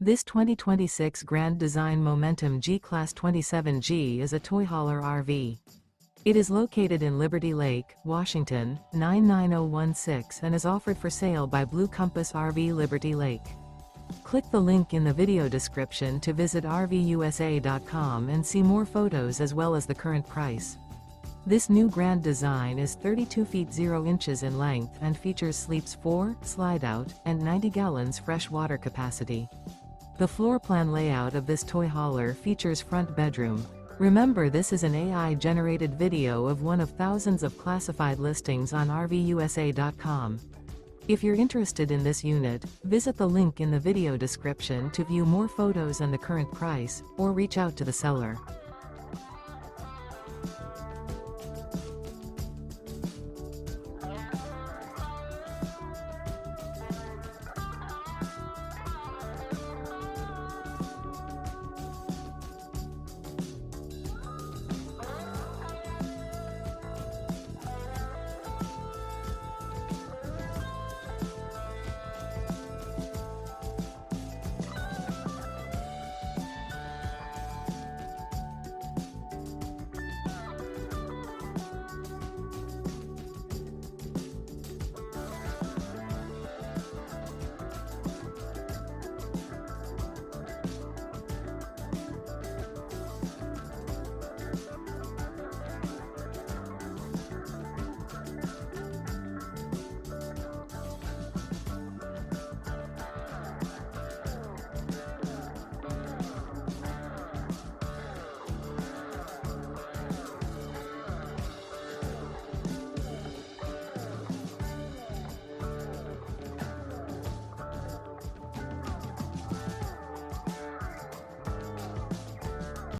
This 2026 Grand Design Momentum G-Class 27G is a toy hauler RV. It is located in Liberty Lake, Washington, 99016 and is offered for sale by Blue Compass RV Liberty Lake. Click the link in the video description to visit RVUSA.com and see more photos as well as the current price. This new grand design is 32 feet 0 inches in length and features sleeps 4, slide-out, and 90 gallons fresh water capacity. The floor plan layout of this toy hauler features front bedroom. Remember, this is an AI-generated video of one of thousands of classified listings on RVUSA.com. If you're interested in this unit, visit the link in the video description to view more photos and the current price, or reach out to the seller.